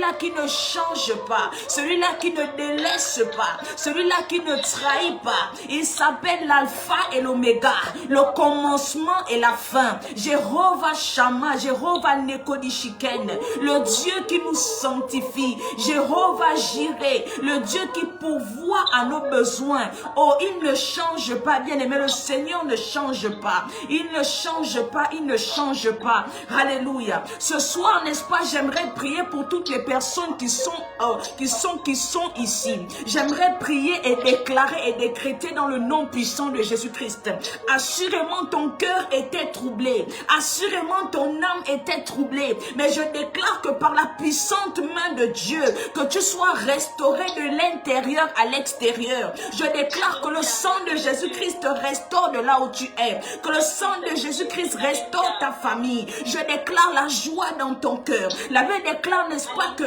celui-là qui ne change pas, celui-là qui ne délaisse pas, celui-là qui ne trahit pas. Il s'appelle l'alpha et l'oméga, le commencement et la fin. Jéhovah Shammah, Jéhovah Nekodishiken, le Dieu qui nous sanctifie. Jéhovah Jireh, le Dieu qui pourvoit à nos besoins. Oh, il ne change pas, bien-aimé, le Seigneur ne change pas. Il ne change pas, il ne change pas. Alléluia. Ce soir, n'est-ce pas, j'aimerais prier pour toutes les personnes qui sont ici. J'aimerais prier et déclarer et décréter dans le nom puissant de Jésus-Christ. Assurément, ton cœur était troublé. Assurément, ton âme était troublée. Mais je déclare que par la puissante main de Dieu, que tu sois restauré de l'intérieur à l'extérieur. Je déclare que le sang de Jésus-Christ te restaure de là où tu es. Que le sang de Jésus-Christ restaure ta famille. Je déclare la joie dans ton cœur. La Bible déclare, n'est-ce pas, que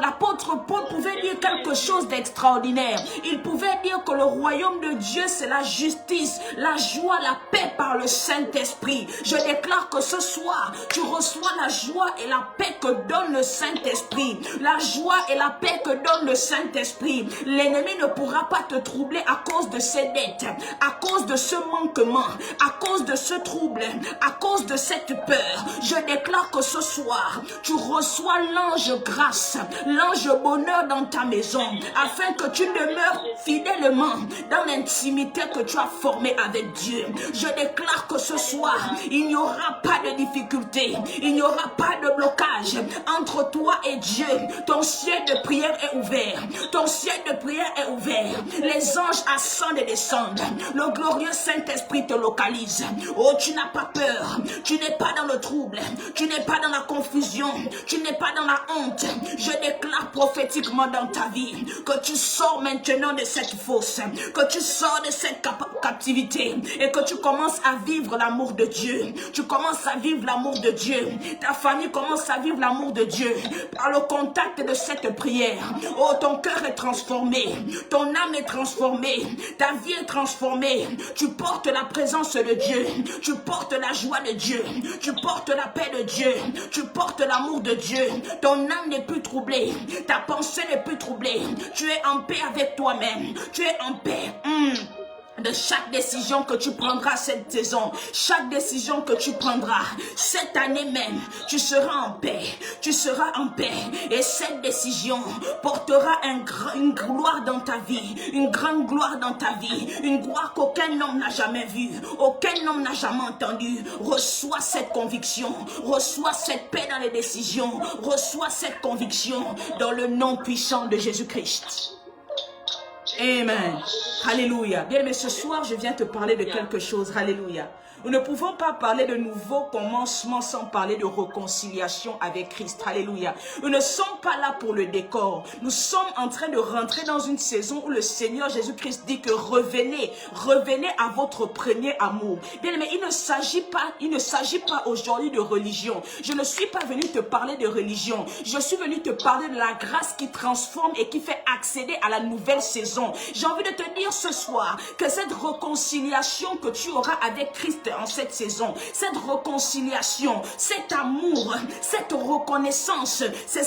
l'apôtre Paul pouvait dire quelque chose d'extraordinaire. Il pouvait dire que le royaume de Dieu, c'est la justice, la joie, la paix par le Saint-Esprit. Je déclare que ce soir, tu reçois la joie et la paix que donne le Saint-Esprit. La joie et la paix que donne le Saint-Esprit. L'ennemi ne pourra pas te troubler à cause de ces dettes, à cause de ce manquement, à cause de ce trouble, à cause de cette peur. Je déclare que ce soir, tu reçois l'ange grâce, l'ange bonheur dans ta maison, afin que tu demeures fidèlement dans l'intimité que tu as formée avec Dieu. Je déclare que ce soir, il n'y aura pas de difficulté, il n'y aura pas de blocage entre toi et Dieu. Ton ciel de prière est ouvert, ton ciel de prière est ouvert. Les anges ascendent et descendent. Le glorieux Saint-Esprit te localise. Oh, tu n'as pas peur, tu n'es pas dans le trouble, tu n'es pas dans la confusion, tu n'es pas dans la honte. Je déclare prophétiquement dans ta vie que tu sors maintenant de cette fosse, que tu sors de cette captivité et que tu commences à vivre l'amour de Dieu. Tu commences à vivre l'amour de Dieu. Ta famille commence à vivre l'amour de Dieu par le contact de cette prière. Oh, ton cœur est transformé, ton âme est transformée, ta vie est transformée. Tu portes la présence de Dieu, tu portes la joie de Dieu, tu portes la paix de Dieu, tu portes l'amour de Dieu. Ton âme n'est plus troublée, ta pensée n'est plus troublée. Tu es en paix avec toi-même, tu es en paix. De chaque décision que tu prendras cette saison, chaque décision que tu prendras cette année même, tu seras en paix, tu seras en paix. Et cette décision portera une gloire dans ta vie, une grande gloire dans ta vie, une gloire qu'aucun homme n'a jamais vue, aucun homme n'a jamais entendue. Reçois cette conviction, reçois cette paix dans les décisions, reçois cette conviction dans le nom puissant de Jésus-Christ. Amen. Alléluia. Bien, mais ce soir, je viens te parler de quelque chose. Alléluia. Nous ne pouvons pas parler de nouveau commencement sans parler de réconciliation avec Christ. Alléluia. Nous ne sommes pas là pour le décor. Nous sommes en train de rentrer dans une saison où le Seigneur Jésus-Christ dit que revenez à votre premier amour. Bien, mais il ne s'agit pas aujourd'hui de religion. Je ne suis pas venu te parler de religion. Je suis venu te parler de la grâce qui transforme et qui fait accéder à la nouvelle saison. J'ai envie de te dire ce soir que cette réconciliation que tu auras avec Christ en cette saison, cette réconciliation, cet amour, cette reconnaissance, c'est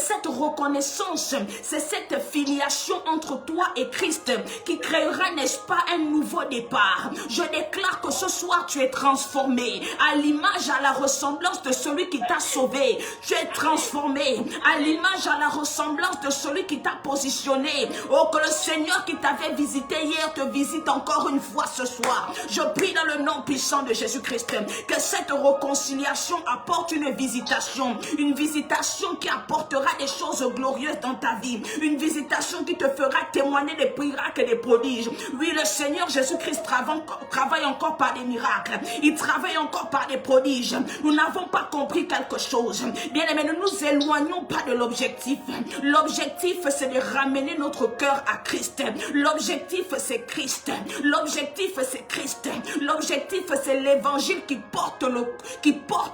cette filiation entre toi et Christ qui créera, n'est-ce pas, un nouveau départ. Je déclare que ce soir tu es transformé à l'image, à la ressemblance de celui qui t'a sauvé. Tu es transformé à l'image, à la ressemblance de celui qui t'a positionné. Oh, que le Seigneur qui t'avait visité hier te visite encore une fois ce soir. Je prie dans le nom puissant de Jésus-Christ que cette réconciliation apporte une visitation qui apportera des choses glorieuses dans ta vie, une visitation qui te fera témoigner des miracles et des prodiges. Oui, le Seigneur Jésus-Christ travaille encore par des miracles, il travaille encore par des prodiges. Nous n'avons pas compris quelque chose. Bien aimé, ne nous éloignons pas de l'objectif. L'objectif, c'est de ramener notre cœur à Christ. L'objectif, c'est Christ. L'objectif, c'est Christ. L'objectif, c'est l'évangile qui porte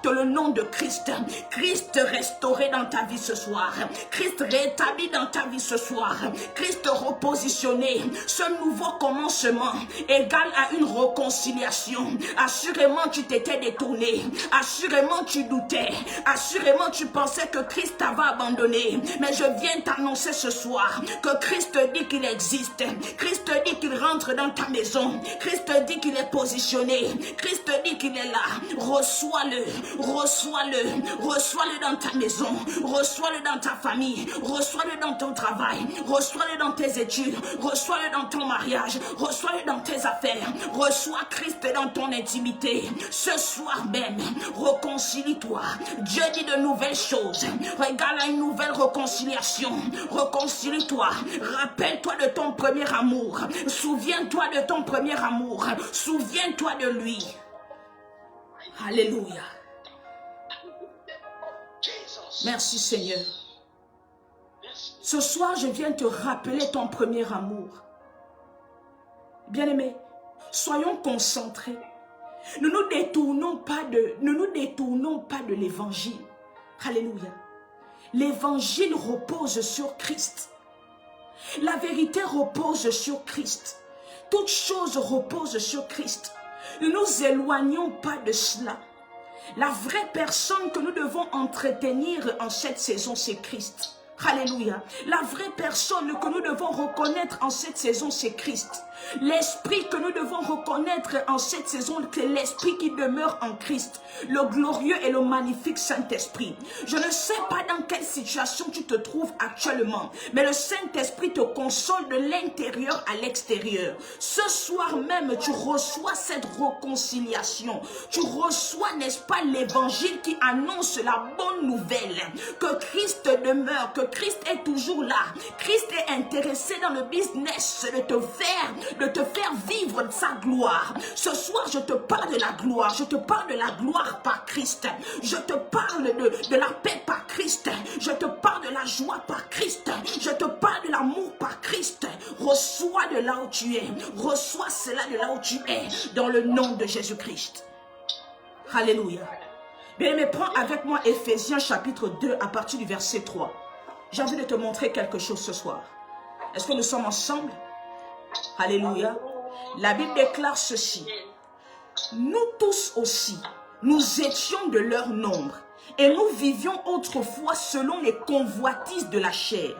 le nom de Christ. Christ restauré dans ta vie ce soir. Christ rétabli dans ta vie ce soir. Christ repositionné. Ce nouveau commencement égal à une réconciliation. Assurément tu t'étais détourné. Assurément tu doutais. Assurément tu pensais que Christ t'avait abandonné. Mais je viens t'annoncer ce soir que Christ dit qu'il existe. Christ dit qu'il rentre dans ta maison. Christ dit qu'il est positionné. Christ dit qu'il est là. Reçois-le. Reçois-le. Reçois-le dans ta maison. Reçois-le dans ta famille. Reçois-le dans ton travail. Reçois-le dans tes études. Reçois-le dans ton mariage. Reçois-le dans tes affaires. Reçois Christ dans ton intimité. Ce soir même, réconcilie-toi. Dieu dit de nouvelles choses. Regarde à une nouvelle réconciliation. Réconcilie-toi. Rappelle-toi de ton premier amour. Souviens-toi de ton premier amour. Souviens-toi de lui. Alléluia. Merci Seigneur. Ce soir, je viens te rappeler ton premier amour. Bien-aimés, soyons concentrés. Ne nous détournons pas de l'évangile. Alléluia. L'évangile repose sur Christ. La vérité repose sur Christ. Toute chose repose sur Christ. Ne nous éloignons pas de cela. La vraie personne que nous devons entretenir en cette saison, c'est Christ. Alléluia. La vraie personne que nous devons reconnaître en cette saison, c'est Christ. L'esprit que nous devons reconnaître en cette saison, c'est l'esprit qui demeure en Christ. Le glorieux et le magnifique Saint-Esprit. Je ne sais pas dans quelle situation tu te trouves actuellement, mais le Saint-Esprit te console de l'intérieur à l'extérieur. Ce soir même, tu reçois cette réconciliation. Tu reçois, n'est-ce pas, l'évangile qui annonce la bonne nouvelle. Que Christ demeure, que Christ est toujours là. Christ est intéressé dans le business de te faire vivre sa gloire. Ce soir, je te parle de la gloire. Je te parle de la gloire par Christ. Je te parle de la paix par Christ. Je te parle de la joie par Christ. Je te parle de l'amour par Christ. Reçois de là où tu es. Reçois cela de là où tu es. Dans le nom de Jésus-Christ. Alléluia. Bien, mais prends avec moi Éphésiens chapitre 2 à partir du verset 3. J'ai envie de te montrer quelque chose ce soir. Est-ce que nous sommes ensemble? Alléluia. La Bible déclare ceci. Nous tous aussi, nous étions de leur nombre et nous vivions autrefois selon les convoitises de la chair.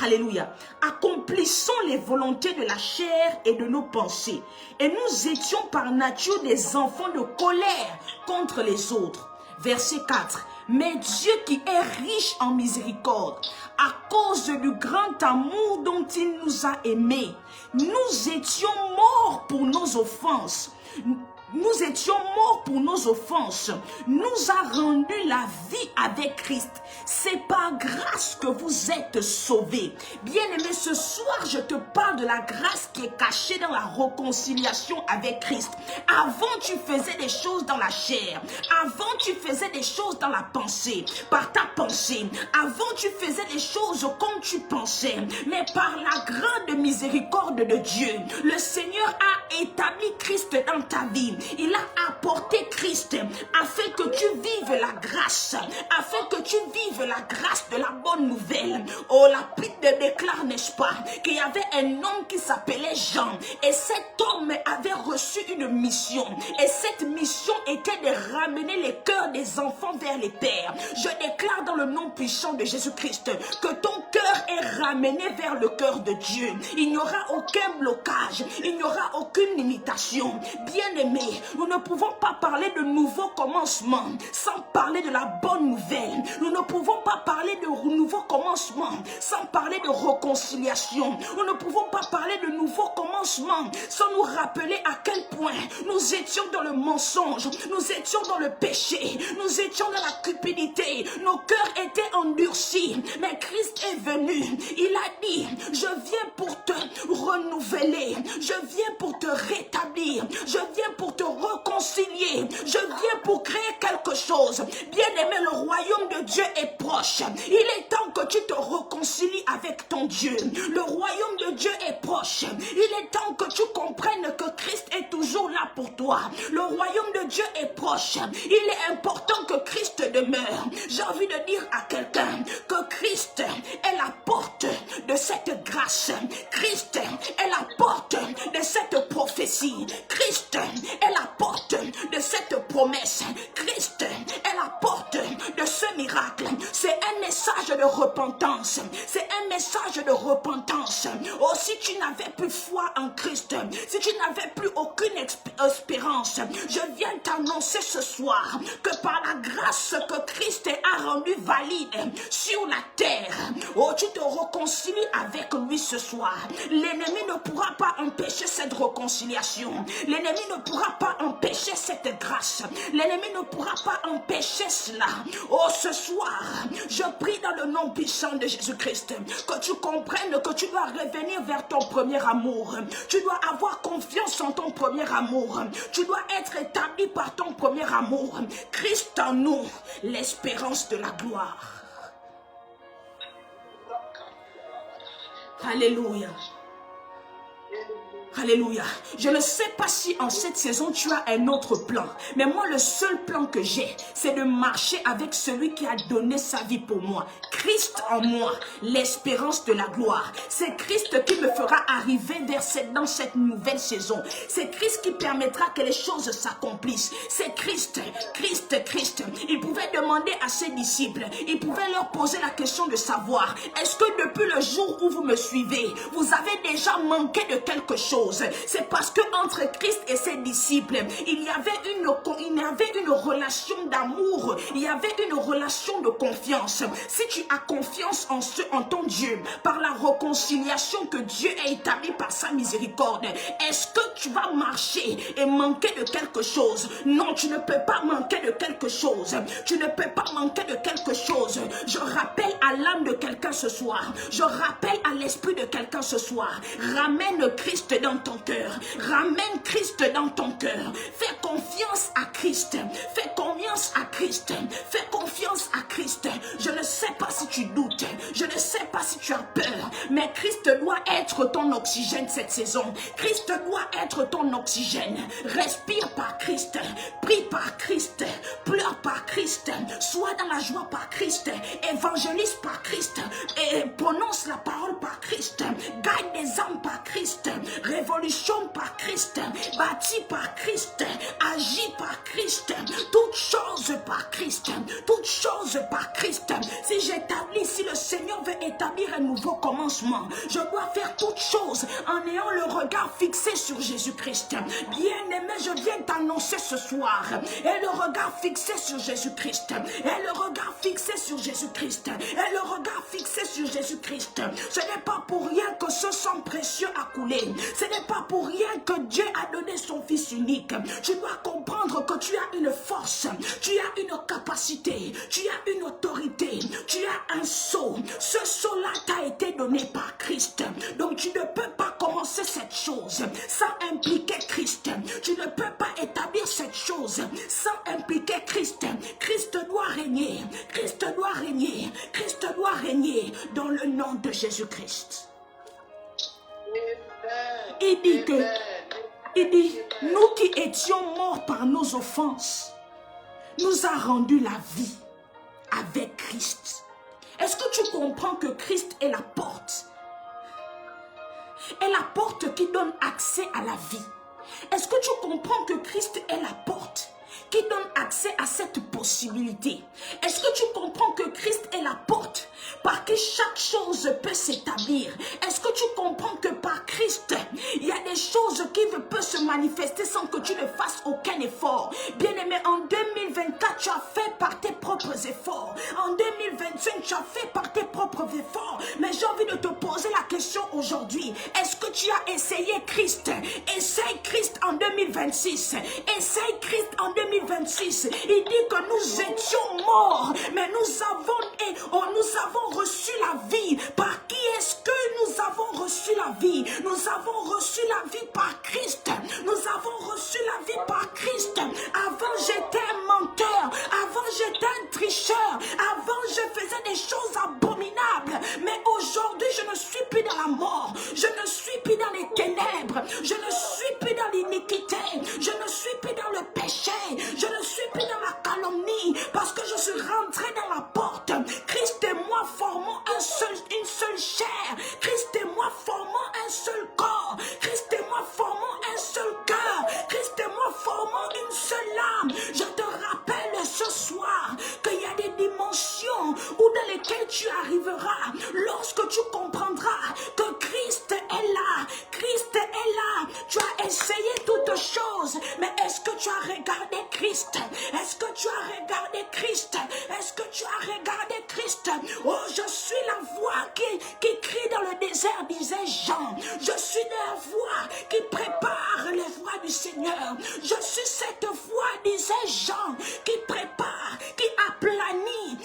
Alléluia. Accomplissons les volontés de la chair et de nos pensées. Et nous étions par nature des enfants de colère contre les autres. Verset 4. Mais Dieu qui est riche en miséricorde, à cause du grand amour dont il nous a aimés, nous étions morts pour nos offenses. Nous étions morts pour nos offenses. Nous a rendu la vie avec Christ. C'est par grâce que vous êtes sauvés. Bien-aimé, ce soir, je te parle de la grâce qui est cachée dans la réconciliation avec Christ. Avant, tu faisais des choses dans la chair. Avant, tu faisais des choses dans la pensée, par ta pensée. Avant, tu faisais des choses comme tu pensais. Mais par la grande miséricorde de Dieu, le Seigneur a établi Christ dans ta vie. Il a apporté Christ afin que tu vives la grâce, afin que tu vives la grâce de la bonne nouvelle. Oh, la Bible déclare, n'est-ce pas, qu'il y avait un homme qui s'appelait Jean, et cet homme avait reçu une mission, et cette mission était de ramener les cœurs des enfants vers les pères. Je déclare dans le nom puissant de Jésus-Christ que ton cœur est ramené vers le cœur de Dieu. Il n'y aura aucun blocage, il n'y aura aucune limitation. Bien-aimé, nous ne pouvons pas parler de nouveau commencement sans parler de la bonne nouvelle. Nous ne pouvons pas parler de nouveau commencement sans parler de réconciliation. Nous ne pouvons pas parler de nouveau commencement sans nous rappeler à quel point nous étions dans le mensonge, nous étions dans le péché, nous étions dans la cupidité. Nos cœurs étaient endurcis, mais Christ est venu il a dit, je viens pour te renouveler, je viens pour te rétablir, je viens pour te réconcilier, je viens pour créer quelque chose. Bien-aimé, le royaume de Dieu est proche. Il est temps que tu te réconcilies avec ton Dieu. Le royaume de Dieu est proche. Il est temps que tu comprennes que Christ est toujours là pour toi. Le royaume de Dieu est proche. Il est important que Christ demeure. J'ai envie de dire à quelqu'un que Christ est la porte de cette grâce. Christ est la porte de cette prophétie. Christ est la porte de cette promesse. Christ est la porte de ce miracle. C'est un message de repentance. C'est un message de repentance. Oh, si tu n'avais plus foi en Christ, si tu n'avais plus aucune espérance, je viens t'annoncer ce soir que par la grâce que Christ a rendue valide sur la terre, oh, tu te réconcilies avec lui ce soir. L'ennemi ne pourra pas empêcher cette réconciliation. L'ennemi ne pourra pas empêcher cette grâce. L'ennemi ne pourra pas empêcher cela. Oh, ce soir, je prie dans le nom puissant de Jésus-Christ que tu comprennes que tu dois revenir vers ton premier amour. Tu dois avoir confiance en ton premier amour. Tu dois être établi par ton premier amour. Christ en nous, l'espérance de la gloire. Alléluia. Alléluia. Je ne sais pas si en cette saison tu as un autre plan. Mais moi, le seul plan que j'ai, c'est de marcher avec celui qui a donné sa vie pour moi. Christ en moi, l'espérance de la gloire. C'est Christ qui me fera arriver dans cette nouvelle saison. C'est Christ qui permettra que les choses s'accomplissent. C'est Christ, Christ, Christ. Il pouvait demander à ses disciples, il pouvait leur poser la question de savoir, est-ce que depuis le jour où vous me suivez, vous avez déjà manqué de quelque chose? C'est parce que entre Christ et ses disciples, il y avait une relation d'amour, il y avait une relation de confiance. Si tu as confiance en ton Dieu, par la réconciliation que Dieu a établie par sa miséricorde, est-ce que tu vas marcher et manquer de quelque chose? Non, tu ne peux pas manquer de quelque chose. Tu ne peux pas manquer de quelque chose. Je rappelle à l'âme de quelqu'un ce soir. Je rappelle à l'esprit de quelqu'un ce soir. Ramène Christ dans ton cœur. Ramène Christ dans ton cœur. Fais confiance à Christ. Fais confiance à Christ. Fais confiance à Christ. Je ne sais pas si tu doutes. Je ne sais pas si tu as peur. Mais Christ doit être ton oxygène cette saison. Christ doit être ton oxygène. Respire par Christ. Prie par Christ. Pleure par Christ. Sois dans la joie par Christ. Évangélise par Christ. Et prononce la parole par Christ. Gagne des âmes par Christ. Révolution par Christ. Bâti par Christ. Agis par Christ. Toutes choses par Christ. Toutes choses par Christ. Si le Seigneur veut établir un nouveau commencement, je dois faire toutes choses en ayant le regard fixé sur Jésus-Christ. Bien-aimé, je viens t'annoncer ce soir. Et le regard fixé sur Jésus-Christ. Et le regard fixé sur Jésus-Christ. Et le regard fixé sur Jésus-Christ. Ce n'est pas pour rien que ce sang précieux a coulé. Ce n'est pas pour rien que Dieu a donné son Fils unique. Tu dois comprendre que tu as une force. Tu as une capacité. Tu as une autorité. Tu as un sceau. Ce sceau-là t'a été donné par Christ. Donc tu ne peux pas commencer cette chose sans impliquer Christ. Tu ne peux pas établir cette chose sans impliquer Christ. Christ doit régner. Christ doit régner. Christ doit régner dans le nom de Jésus-Christ. Il dit, nous qui étions morts par nos offenses, nous a rendu la vie avec Christ. Est-ce que tu comprends que Christ est la porte? Est la porte qui donne accès à la vie. Est-ce que tu comprends que Christ est la porte qui donne accès à cette possibilité? Est-ce que tu comprends que Christ est la porte par qui chaque chose peut s'établir? Est-ce que tu comprends que par Christ, il y a des choses qui peuvent se manifester sans que tu ne fasses aucun effort? Bien-aimé, en 2024, tu as fait par tes propres efforts. En 2025, tu as fait par tes propres efforts. Mais j'ai envie de te poser la question aujourd'hui. Est-ce que tu as essayé Christ? Essaye Christ en 2026. Essaye Christ en 2026. Il dit que nous étions morts, mais nous avons reçu la vie. Par qui plus dans la mort. Je ne suis plus dans les ténèbres. Je ne suis plus dans l'iniquité. Je ne suis plus dans le péché. Je ne suis plus dans la calomnie. Parce que je suis rentré dans la porte. Christ et moi formons une seule chair. Christ et moi formons un seul corps. Christ et moi formons un seul cœur. Christ et moi formons une seule âme. Je te rappelle ce soir qu'il y a des dimensions où dans lesquelles tu arriveras lorsque tu comprendras que Christ est là. Christ est là. Tu as essayé toutes choses, mais est-ce que tu as regardé Christ? Est-ce que tu as regardé Christ? Est-ce que tu as regardé Christ? Oh, je suis la voix qui crie dans le désert, disait Jean. Je suis la voix qui prépare les voies du Seigneur. Je suis cette voix, disait Jean, qui prépare, qui aplanit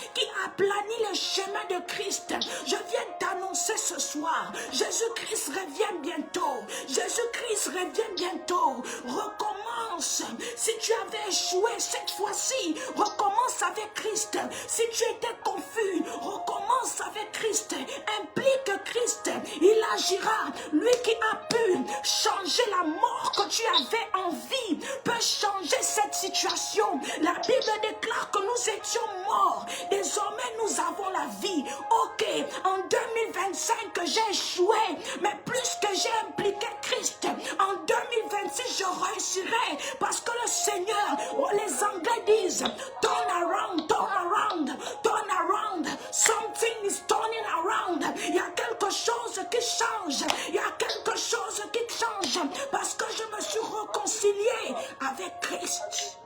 le chemin de Christ. Je viens t'annoncer ce soir, Jésus-Christ revient bientôt. Jésus-Christ revient bientôt. Recommence. Si tu avais échoué cette fois-ci, recommence avec Christ. Si tu étais confus, recommence avec Christ. Implique Christ. Il agira. Lui qui a pu changer la mort que tu avais en vie peut changer cette situation. La Bible déclare que nous étions morts. Désormais, nous avons la vie. Ok, en 2025, j'ai échoué, mais plus que j'ai impliqué Christ, en 2026, je réussirai parce que le Seigneur, les Anglais disent, turn around, turn around, turn around. Something is turning around. Il y a quelque chose qui change. Il y a quelque chose qui change parce que je me suis réconcilié avec Christ.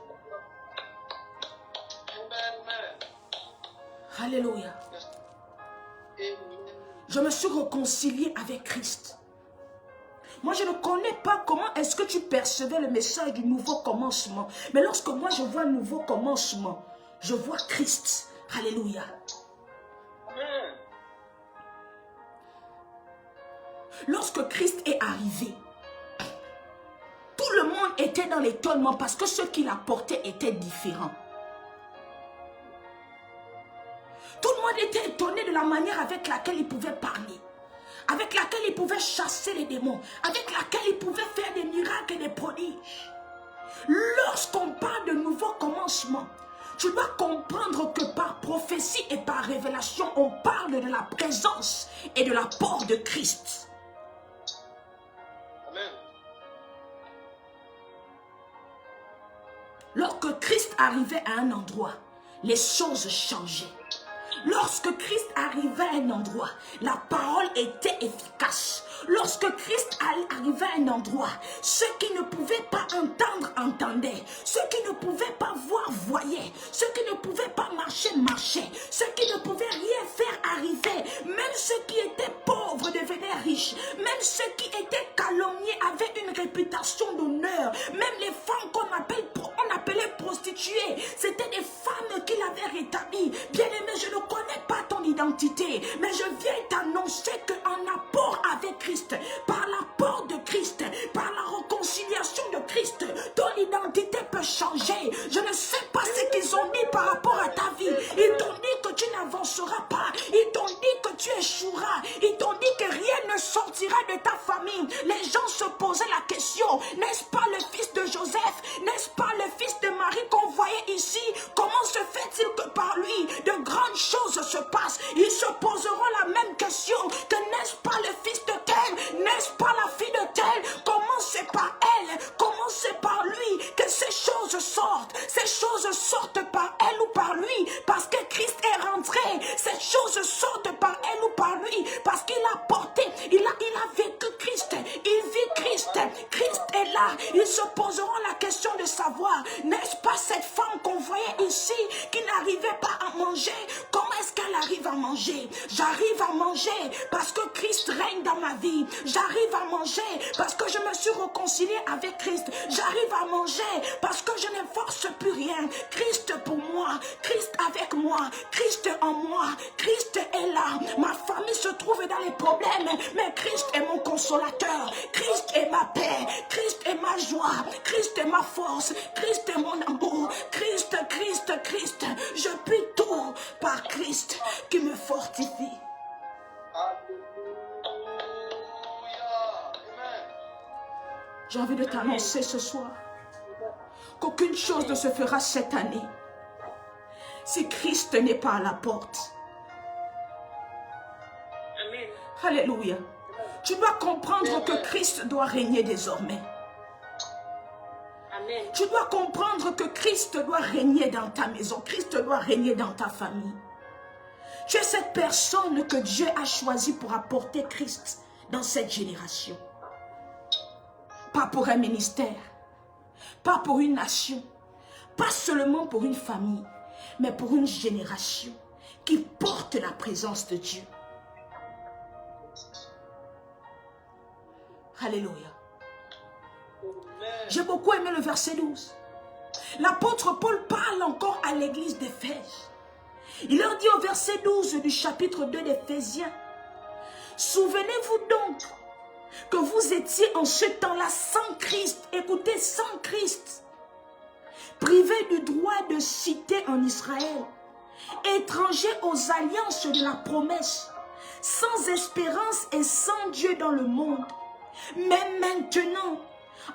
Alléluia. Je me suis réconcilié avec Christ. Moi, je ne connais pas comment est-ce que tu percevais le message du nouveau commencement. Mais lorsque moi, je vois un nouveau commencement, je vois Christ. Alléluia. Lorsque Christ est arrivé, tout le monde était dans l'étonnement parce que ce qu'il apportait était différent. Tout le monde était étonné de la manière avec laquelle il pouvait parler, avec laquelle il pouvait chasser les démons, avec laquelle il pouvait faire des miracles et des prodiges. Lorsqu'on parle de nouveau commencement, tu dois comprendre que par prophétie et par révélation, on parle de la présence et de l'apport de Christ. Amen. Lorsque Christ arrivait à un endroit, les choses changeaient. Lorsque Christ arrivait à un endroit, la parole était efficace. Lorsque Christ arrivait à un endroit, ceux qui ne pouvaient pas entendre, entendaient. Ceux qui ne pouvaient pas voir, voyaient. Ceux qui ne pouvaient pas marcher, marchaient. Ceux qui ne pouvaient rien faire, arrivaient. Même ceux qui étaient pauvres devenaient riches. Même ceux qui étaient calomniés avaient une réputation d'honneur. Même les femmes qu'on appelait prostituées, c'était des femmes qui l'avaient rétabli. Bien-aimé, je ne connais pas ton identité, mais je viens t'annoncer qu'en apport avec Christ, par l'apport de Christ, par la réconciliation de Christ, ton identité peut changer. Je ne sais pas ce qu'ils ont dit par rapport à ta vie. Ils t'ont dit que tu n'avanceras pas. Ils t'ont dit que tu échoueras. Ils t'ont dit que rien ne sortira de ta famille. Les gens se posaient la question, n'est-ce pas le fils de Joseph? N'est-ce pas le fils de Marie qu'on voyait ici? Comment se fait-il que par lui, de grandes choses se passent? Ils se poseront la même question, que n'est-ce pas le fils de tel? N'est-ce pas la fille de tel? Comment c'est par elle? Comment c'est par lui que ces choses sortent? Ces choses sortent par elle ou par lui parce que Christ est rentré. Ces choses sortent par elle ou par lui parce qu'il a porté, il a vécu Christ, il vit Christ. Christ est là. Ils se poseront la question de savoir, n'est-ce pas cette femme qu'on voyait ici qui n'arrivait pas à manger? Comment est-ce qu'elle arrive à manger? J'arrive à manger parce que Christ règne dans ma vie. J'arrive à manger parce que je me suis réconcilié avec Christ. J'arrive à manger parce que je ne force plus rien. Christ pour moi, Christ avec moi, Christ en moi, Christ est là. Ma famille se trouve dans les problèmes, mais Christ est mon consolateur. Christ est ma paix, Christ est ma joie, Christ est ma force, Christ est mon amour. Christ, Christ, Christ. Je puis tout par Christ qui me fortifie. J'ai envie de t'annoncer ce soir qu'aucune chose ne se fera cette année si Christ n'est pas à la porte. Amen. Alléluia. Tu dois comprendre que Christ doit régner désormais. Amen. Tu dois comprendre que Christ doit régner dans ta maison. Christ doit régner dans ta famille. Tu es cette personne que Dieu a choisie pour apporter Christ dans cette génération. Pas pour un ministère, pas pour une nation, pas seulement pour une famille, mais pour une génération qui porte la présence de Dieu. Alléluia. J'ai beaucoup aimé le verset 12. L'apôtre Paul parle encore à l'église d'Éphèse. Il leur dit au verset 12 du chapitre 2 d'Éphésiens, « Souvenez-vous donc que vous étiez en ce temps-là sans Christ. » Écoutez, sans Christ. Privés du droit de cité en Israël. Étrangers aux alliances de la promesse. Sans espérance et sans Dieu dans le monde. Mais maintenant,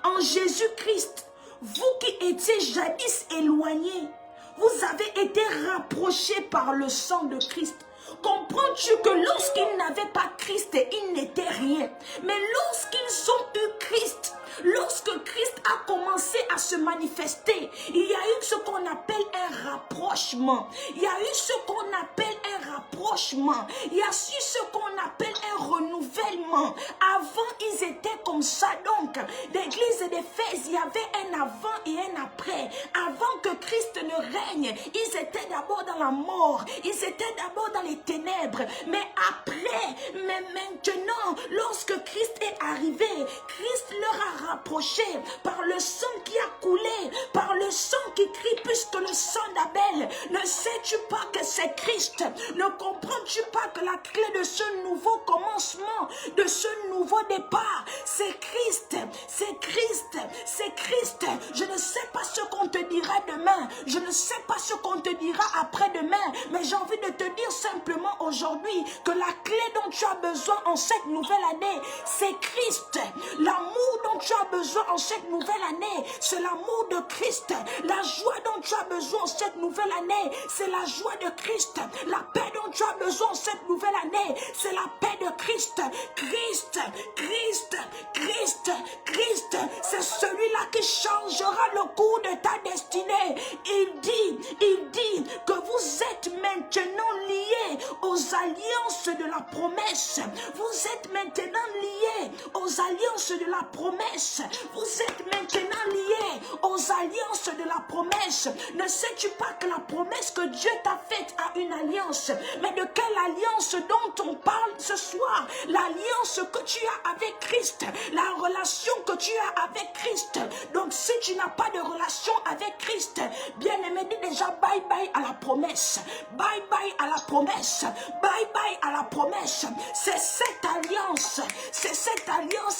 en Jésus-Christ, vous qui étiez jadis éloignés, vous avez été rapprochés par le sang de Christ. Comprends-tu que lorsqu'ils n'avaient pas Christ, ils n'étaient rien. Mais lorsqu'ils ont eu Christ, lorsque Christ a commencé à se manifester, il y a eu ce qu'on appelle un rapprochement. Il y a eu ce qu'on appelle un rapprochement. Il y a eu ce qu'on appelle un renouvellement. Avant, ils étaient comme ça. Donc, l'église d'Éphèse, il y avait un avant et un après. Avant que Christ ne règne, ils étaient d'abord dans la mort. Ils étaient d'abord dans les ténèbres. Mais après, mais maintenant, lorsque Christ est arrivé, Christ leur a rapproché par le sang qui a coulé, par le sang qui crie plus que le sang d'Abel. Ne sais-tu pas que c'est Christ? Ne comprends-tu pas que la clé de ce nouveau commencement, de ce nouveau départ, c'est Christ, c'est Christ, c'est Christ. Je ne sais pas ce qu'on te dira demain, je ne sais pas ce qu'on te dira après-demain, mais j'ai envie de te dire simplement aujourd'hui que la clé dont tu as besoin en cette nouvelle année, c'est Christ. L'amour dont tu as besoin en cette nouvelle année, c'est l'amour de Christ. La joie dont tu as besoin en cette nouvelle année, c'est la joie de Christ. La paix dont tu as besoin en cette nouvelle année, c'est la paix de Christ. Christ, Christ, Christ, Christ, c'est celui-là qui changera le cours de ta destinée. Il dit que vous êtes maintenant liés aux alliances de la promesse. Vous êtes maintenant liés aux alliances de la promesse. Vous êtes maintenant liés aux alliances de la promesse. Ne sais-tu pas que la promesse que Dieu t'a faite a une alliance? Mais de quelle alliance dont on parle ce soir? L'alliance que tu as avec Christ, la relation que tu as avec Christ. Donc si tu n'as pas de relation avec Christ, bien aimé, dis déjà bye bye à la promesse. Bye bye à la promesse. Bye bye à la promesse. C'est cette alliance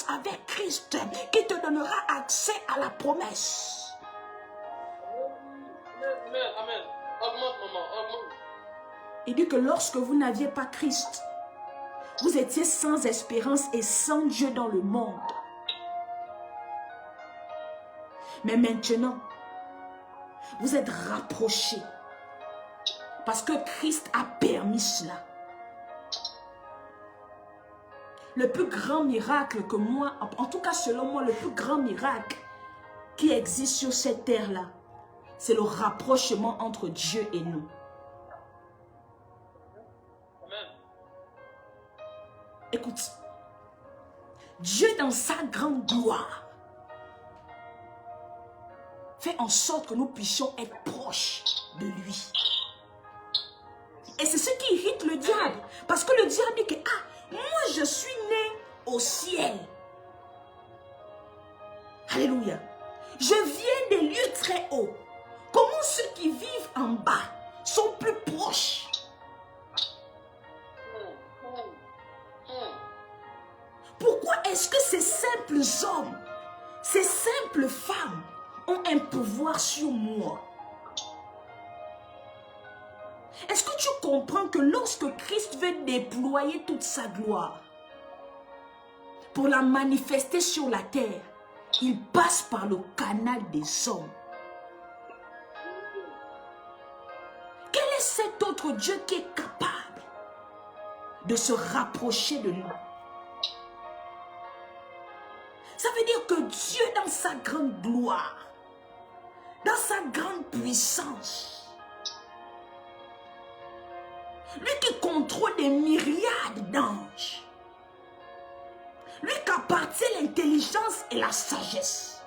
avec Christ qui te donnera accès à la promesse. Amen. Amen. Augmente, maman. Augmente. Il dit que lorsque vous n'aviez pas Christ, vous étiez sans espérance et sans Dieu dans le monde. Mais maintenant, vous êtes rapprochés parce que Christ a permis cela. Le plus grand miracle que moi, en tout cas selon moi, le plus grand miracle qui existe sur cette terre-là, c'est le rapprochement entre Dieu et nous. Amen. Écoute, Dieu dans sa grande gloire fait en sorte que nous puissions être proches de lui. Et c'est ce qui irrite le diable. Parce que le diable dit que, moi je suis né au ciel. Alléluia. Je viens des lieux très hauts. Comment ceux qui vivent en bas sont plus proches? Pourquoi est-ce que ces simples hommes, ces simples femmes ont un pouvoir sur moi? Est-ce que tu comprends que lorsque Christ veut déployer toute sa gloire pour la manifester sur la terre, il passe par le canal des hommes. Quel est cet autre Dieu qui est capable de se rapprocher de lui? Ça veut dire que Dieu, dans sa grande gloire, dans sa grande puissance, lui qui contrôle des myriades d'anges, lui qui appartient l'intelligence et la sagesse,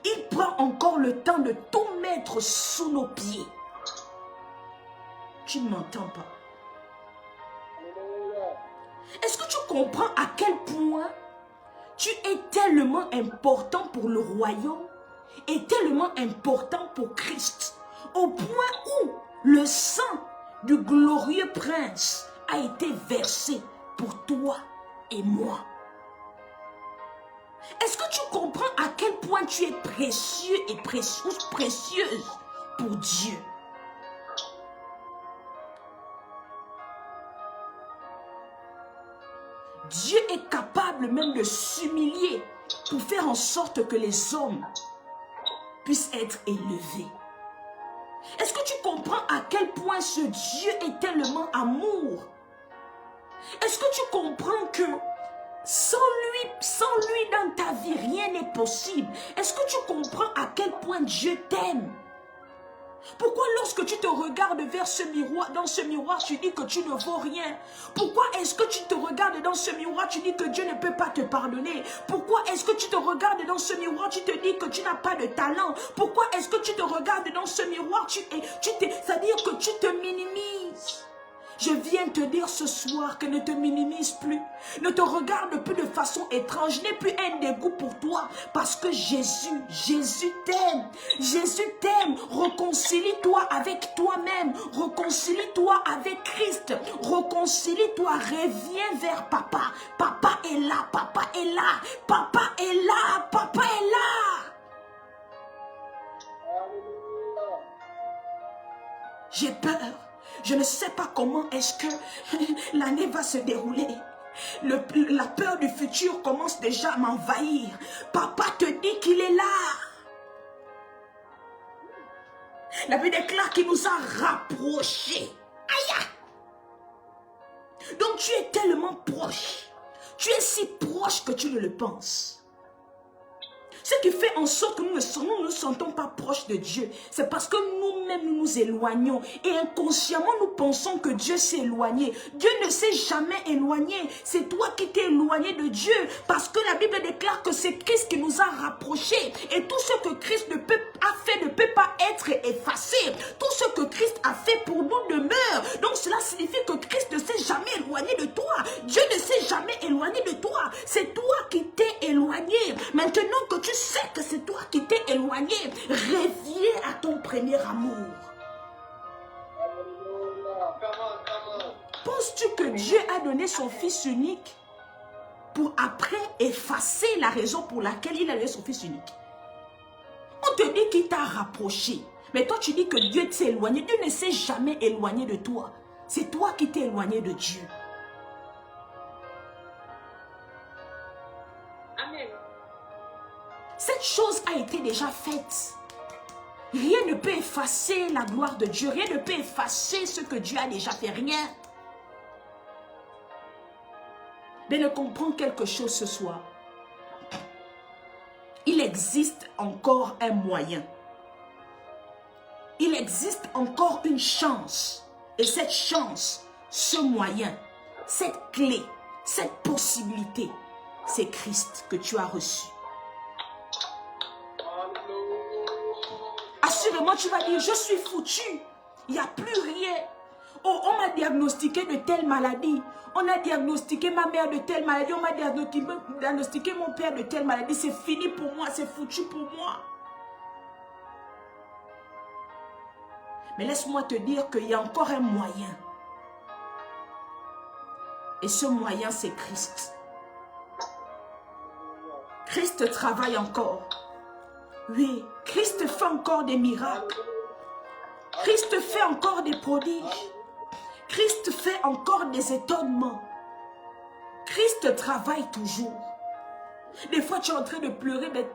il prend encore le temps de tout mettre sous nos pieds. Tu ne m'entends pas? Est-ce que tu comprends à quel point tu es tellement important pour le royaume et tellement important pour Christ, au point où le sang du glorieux prince a été versé pour toi et moi? Est-ce que tu comprends à quel point tu es précieux et précieuse pour Dieu? Dieu est capable même de s'humilier pour faire en sorte que les hommes puissent être élevés. Est-ce que tu comprends à quel point ce Dieu est tellement amour? Est-ce que tu comprends que sans lui dans ta vie, rien n'est possible? Est-ce que tu comprends à quel point Dieu t'aime? Pourquoi lorsque tu te regardes vers ce miroir, dans ce miroir, tu dis que tu ne vaux rien? Pourquoi est-ce que tu te regardes dans ce miroir, tu dis que Dieu ne peut pas te pardonner? Pourquoi est-ce que tu te regardes dans ce miroir, tu te dis que tu n'as pas de talent? Pourquoi est-ce que tu te regardes dans ce miroir, c'est-à-dire que tu te minimises? Je viens te dire ce soir que ne te minimise plus. Ne te regarde plus de façon étrange. N'aie plus un dégoût pour toi. Parce que Jésus t'aime. Jésus t'aime. Réconcilie-toi avec toi-même. Réconcilie-toi avec Christ. Réconcilie-toi. Reviens vers Papa. Papa est là. Papa est là. Papa est là. Papa est là. J'ai peur. Je ne sais pas comment est-ce que l'année va se dérouler. La peur du futur commence déjà à m'envahir. Papa te dit qu'il est là. La Bible déclare qu'il nous a rapprochés. Aïe! Donc tu es tellement proche. Tu es si proche que tu ne le penses. Ce qui fait en sorte que nous ne nous sentons pas proches de Dieu, c'est parce que nous-mêmes nous nous éloignons. Et inconsciemment, nous pensons que Dieu s'est éloigné. Dieu ne s'est jamais éloigné. C'est toi qui t'es éloigné de Dieu. Parce que la Bible déclare que c'est Christ qui nous a rapprochés. Et tout ce que Christ a fait ne peut pas être effacé. Tout ce que Christ a fait pour nous demeure. Donc cela signifie que Christ ne s'est jamais éloigné de toi. Dieu ne s'est jamais éloigné de toi. C'est toi qui t'es éloigné. Maintenant que tu sais que c'est toi qui t'es éloigné, reviens à ton premier amour. Penses-tu que Dieu a donné son Fils unique pour après effacer la raison pour laquelle il a donné son Fils unique? On te dit qu'il t'a rapproché, mais toi tu dis que Dieu t'est éloigné. Dieu ne s'est jamais éloigné de toi. C'est toi qui t'es éloigné de Dieu. Cette chose a été déjà faite. Rien ne peut effacer la gloire de Dieu. Rien ne peut effacer ce que Dieu a déjà fait. Rien. Mais ne comprends quelque chose ce soir. Il existe encore un moyen. Il existe encore une chance. Et cette chance, ce moyen, cette clé, cette possibilité, c'est Christ que tu as reçu. Assurément, tu vas dire, je suis foutu. Il n'y a plus rien. Oh, on m'a diagnostiqué de telle maladie. On a diagnostiqué ma mère de telle maladie. On m'a diagnostiqué mon père de telle maladie. C'est fini pour moi. C'est foutu pour moi. Mais laisse-moi te dire qu'il y a encore un moyen. Et ce moyen, c'est Christ. Christ travaille encore. Oui, Christ fait encore des miracles. Christ fait encore des prodiges. Christ fait encore des étonnements. Christ travaille toujours. Des fois, tu es en train de pleurer, mais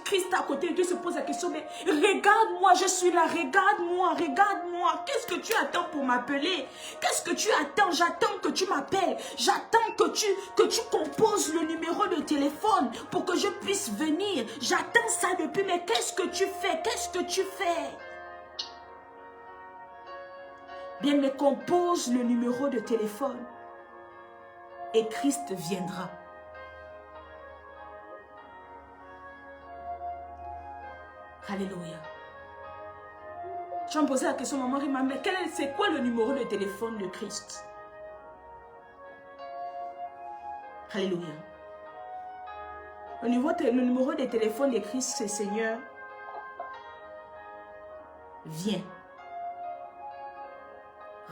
Christ est à côté de Dieu se pose la question, mais regarde-moi, je suis là, regarde-moi, regarde-moi. Qu'est-ce que tu attends pour m'appeler? Qu'est-ce que tu attends? J'attends que tu m'appelles. J'attends que tu composes le numéro de téléphone pour que je puisse venir. J'attends ça depuis, mais qu'est-ce que tu fais? Qu'est-ce que tu fais? Bien, mais compose le numéro de téléphone et Christ viendra. Alléluia. Je me posais la question, maman Rima, mais c'est quoi le numéro de téléphone de Christ? Alléluia. Le numéro de téléphone de Christ, c'est Seigneur, viens.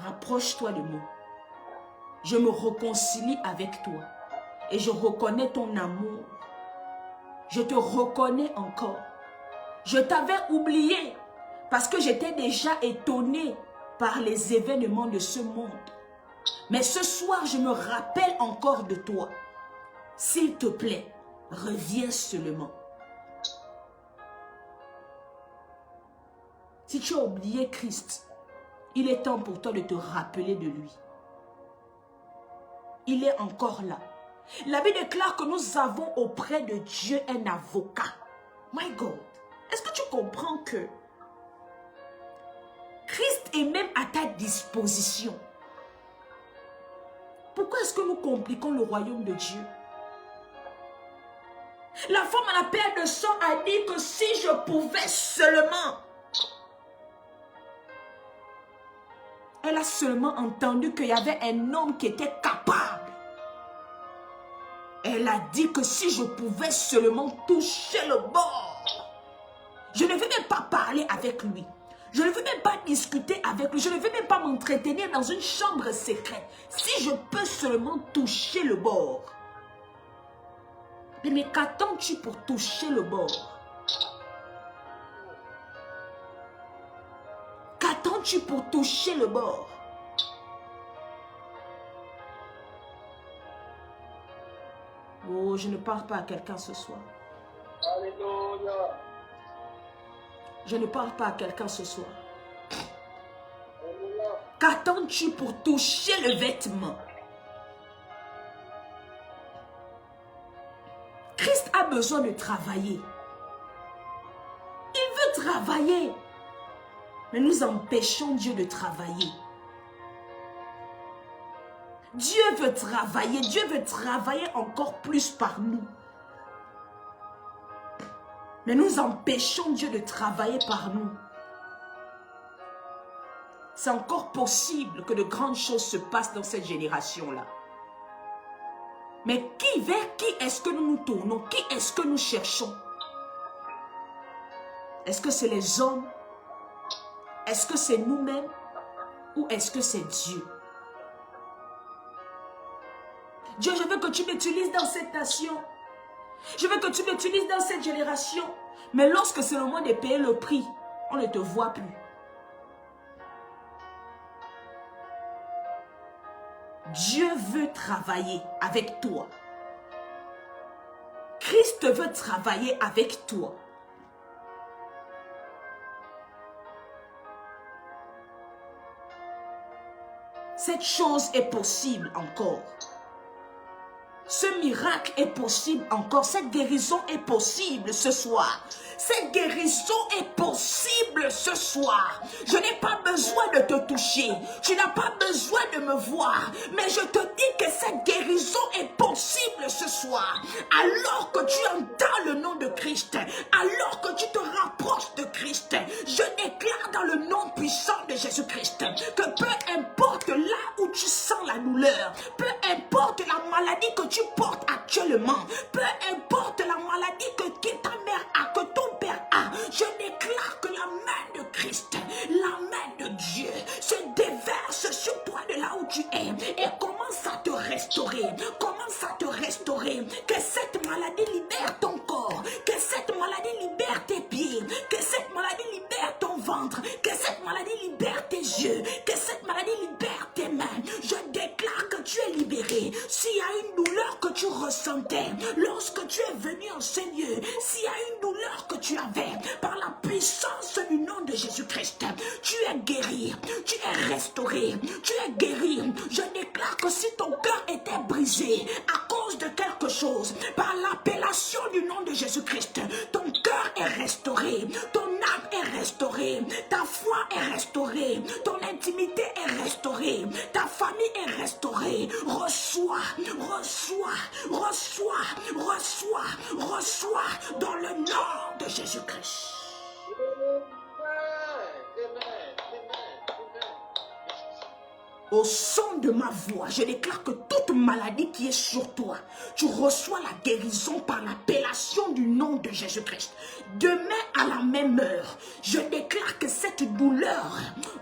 Rapproche-toi de moi. Je me réconcilie avec toi. Et je reconnais ton amour. Je te reconnais encore. Je t'avais oublié parce que j'étais déjà étonné par les événements de ce monde. Mais ce soir, je me rappelle encore de toi. S'il te plaît, reviens seulement. Si tu as oublié Christ, il est temps pour toi de te rappeler de lui. Il est encore là. La Bible déclare que nous avons auprès de Dieu un avocat. My God. Est-ce que tu comprends que Christ est même à ta disposition? Pourquoi est-ce que nous compliquons le royaume de Dieu? La femme à la perte de sang a dit que si je pouvais seulement... Elle a seulement entendu qu'il y avait un homme qui était capable. Elle a dit que si je pouvais seulement toucher le bord. Je ne veux même pas parler avec lui. Je ne veux même pas discuter avec lui. Je ne veux même pas m'entretenir dans une chambre secrète. Si je peux seulement toucher le bord. Mais qu'attends-tu pour toucher le bord? Qu'attends-tu pour toucher le bord? Oh, je ne parle pas à quelqu'un ce soir. Alléluia. Je ne parle pas à quelqu'un ce soir. Qu'attends-tu pour toucher le vêtement? Christ a besoin de travailler. Il veut travailler. Mais nous empêchons Dieu de travailler. Dieu veut travailler. Dieu veut travailler encore plus par nous. Mais nous empêchons Dieu de travailler par nous. C'est encore possible que de grandes choses se passent dans cette génération-là. Mais vers qui est-ce que nous nous tournons? Qui est-ce que nous cherchons? Est-ce que c'est les hommes? Est-ce que c'est nous-mêmes? Ou est-ce que c'est Dieu? Dieu, je veux que tu m'utilises dans cette nation. Je veux que tu m'utilises dans cette génération. Mais lorsque c'est le moment de payer le prix, on ne te voit plus. Dieu veut travailler avec toi. Christ veut travailler avec toi. Cette chose est possible encore. Ce miracle est possible encore. Cette guérison est possible ce soir. Cette guérison est possible ce soir. Je n'ai pas besoin de te toucher. Tu n'as pas besoin de me voir. Mais je te dis que cette guérison est possible ce soir. Alors que tu entends le nom de Christ, alors que tu te rapproches de Christ, je déclare dans le nom puissant de Jésus-Christ que peu importe là où tu sens la douleur, peu importe la maladie que tu portes actuellement, peu importe la maladie que ta mère a, que ton père a, je déclare que la main de Christ, la main de Dieu se déverse sur toi de là où tu es et commence à te restaurer, commence à te restaurer, que cette maladie libère ton corps, que cette maladie libère tes pieds, que cette maladie libère ton ventre, que cette maladie libère tes yeux, que cette maladie libère tes mains. Je déclare que tu es libéré. S'il y a une douleur que tu ressentais lorsque tu es venu en ce lieu, s'il y a une douleur que tu avais, par la puissance du nom de Jésus-Christ, tu es guéri, tu es restauré, tu es guéri. Je déclare que si ton cœur était brisé à cause de quelque chose, par l'appellation du nom de Jésus-Christ, ton cœur est restauré, ton âme est restaurée, ta foi est restaurée, ton intimité est restaurée, ta famille est restaurée. Reçois, reçois, reçois, reçois, reçois dans le nom de Jésus-Christ. Au son de ma voix, je déclare que toute maladie qui est sur toi, tu reçois la guérison par l'appellation du nom de Jésus-Christ. Demain à la même heure, je déclare que cette douleur,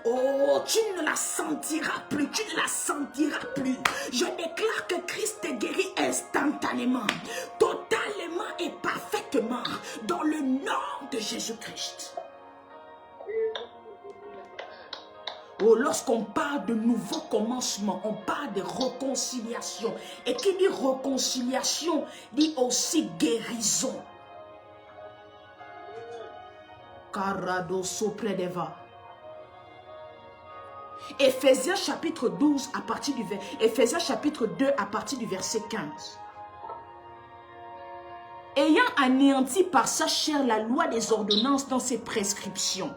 oh, tu ne la sentiras plus, tu ne la sentiras plus. Je déclare que Christ te guérit instantanément, totalement et parfaitement dans le nom de Jésus-Christ. Oh, lorsqu'on parle de nouveau commencement, on parle de réconciliation. Et qui dit réconciliation, dit aussi guérison. Carado sopredeva. Éphésiens chapitre 12 à partir du Éphésiens chapitre 2 à partir du verset 15. Ayant anéanti par sa chair la loi des ordonnances dans ses prescriptions,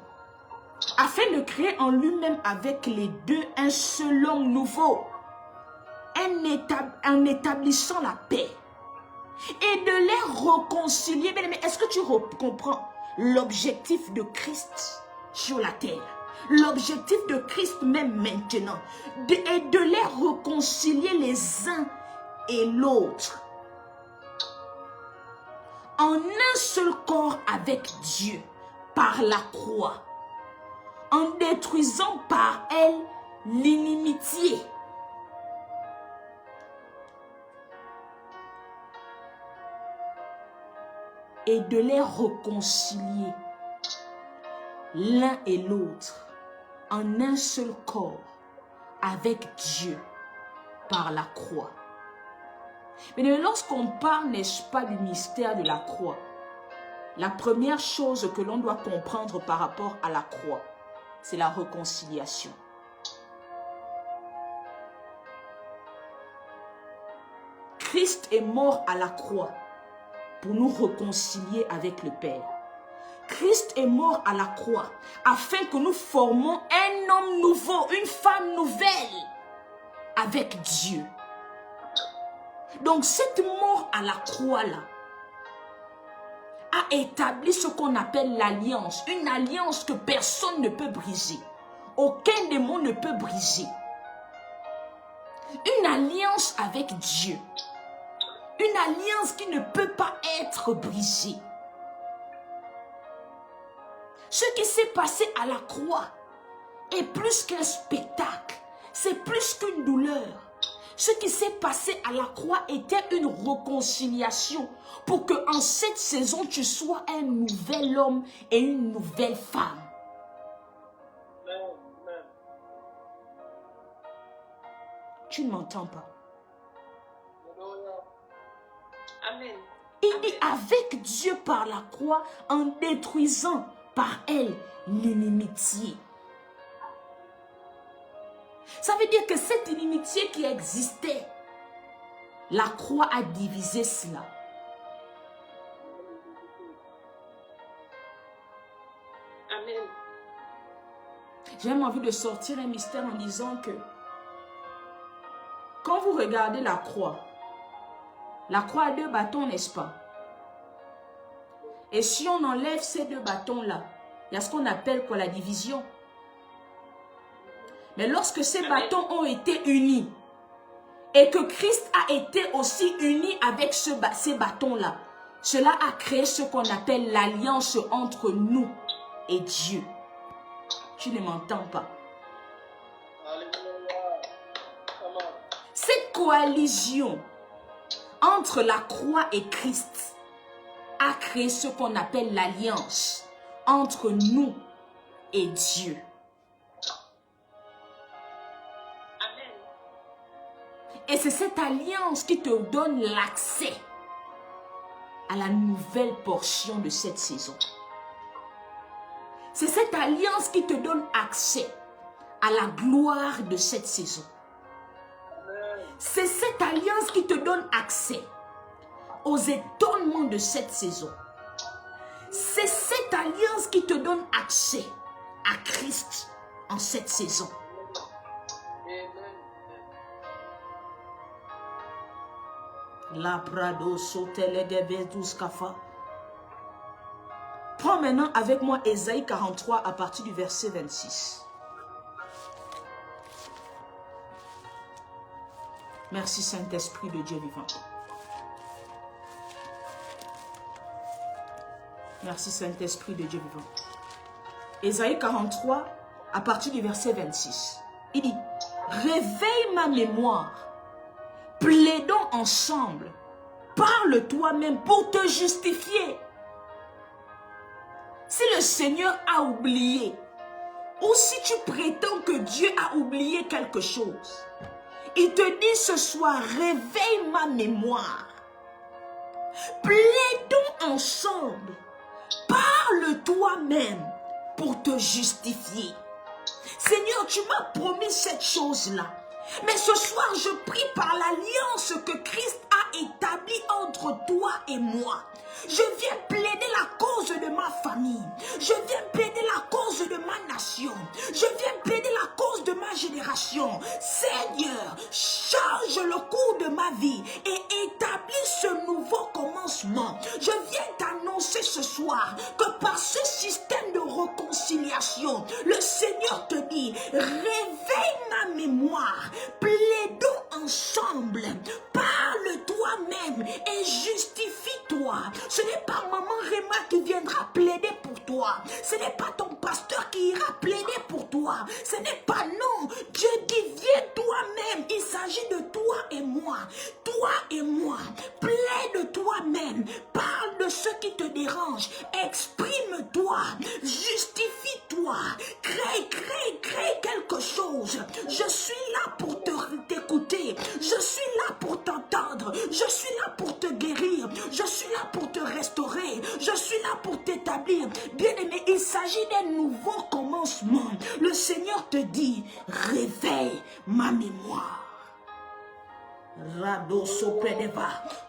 afin de créer en lui-même avec les deux un seul homme nouveau, en établissant la paix, et de les réconcilier. Mais est-ce que tu comprends l'objectif de Christ sur la terre? L'objectif de Christ même maintenant, est de les réconcilier les uns et l'autre, en un seul corps avec Dieu, par la croix, en détruisant par elle l'inimitié. Et de les réconcilier l'un et l'autre en un seul corps avec Dieu par la croix. Mais lorsqu'on parle, n'est-ce pas, du mystère de la croix, la première chose que l'on doit comprendre par rapport à la croix, c'est la réconciliation. Christ est mort à la croix pour nous réconcilier avec le Père. Christ est mort à la croix afin que nous formions un homme nouveau, une femme nouvelle avec Dieu. Donc cette mort à la croix-là a établi ce qu'on appelle l'alliance. Une alliance que personne ne peut briser. Aucun démon ne peut briser. Une alliance avec Dieu. Une alliance qui ne peut pas être brisée. Ce qui s'est passé à la croix est plus qu'un spectacle. C'est plus qu'une douleur. Ce qui s'est passé à la croix était une réconciliation pour que en cette saison, tu sois un nouvel homme et une nouvelle femme. Amen. Tu ne m'entends pas. Amen. Il dit avec Dieu par la croix en détruisant par elle l'inimitié. Ça veut dire que cette inimitié qui existait, la croix a divisé cela. Amen. J'ai même envie de sortir un mystère en disant que quand vous regardez la croix a deux bâtons, n'est-ce pas? Et si on enlève ces deux bâtons-là, il y a ce qu'on appelle quoi, la division. Mais lorsque ces bâtons ont été unis et que Christ a été aussi uni avec ces bâtons-là, cela a créé ce qu'on appelle l'alliance entre nous et Dieu. Tu ne m'entends pas. Alléluia. Amen. Cette coalition entre la croix et Christ a créé ce qu'on appelle l'alliance entre nous et Dieu. Et c'est cette alliance qui te donne l'accès à la nouvelle portion de cette saison. C'est cette alliance qui te donne accès à la gloire de cette saison. C'est cette alliance qui te donne accès aux étonnements de cette saison. C'est cette alliance qui te donne accès à Christ en cette saison. Prends maintenant avec moi Ésaïe 43 à partir du verset 26. Merci Saint-Esprit de Dieu vivant. Merci Saint-Esprit de Dieu vivant. Ésaïe 43 à partir du verset 26. Il dit, réveille ma mémoire, plaidons ensemble, parle toi-même pour te justifier. Si le Seigneur a oublié, ou si tu prétends que Dieu a oublié quelque chose, il te dit ce soir, réveille ma mémoire. Plaidons ensemble. Parle toi-même pour te justifier. Seigneur, tu m'as promis cette chose-là. Mais ce soir, je prie par l'alliance que Christ a établie entre toi et moi. Je viens plaider la cause de ma famille. Je viens plaider la cause de ma nation. Je viens plaider la cause de ma génération. Seigneur, change le cours de ma vie et établis ce nouveau commencement. Je viens t'annoncer ce soir que par ce système de réconciliation, le Seigneur te dit, réveille ma mémoire, plaidons ensemble, parle toi-même et justifie-toi. Ce n'est pas maman Réma qui viendra plaider pour toi. Ce n'est pas ton pasteur qui ira plaider pour toi. Ce n'est pas non. Dieu dit, viens toi-même. Il s'agit de toi et moi. Toi et moi. Plaide toi-même. Parle de ce qui te dérange. Exprime-toi. Justifie-toi. Crée quelque chose. Je suis là pour t'écouter. Je suis là pour t'entendre. Je suis là pour te guérir. Je suis là pour te restaurer. Je suis là pour t'établir. Bien-aimé, il s'agit d'un nouveau commencement. Le Seigneur te dit, réveille ma mémoire.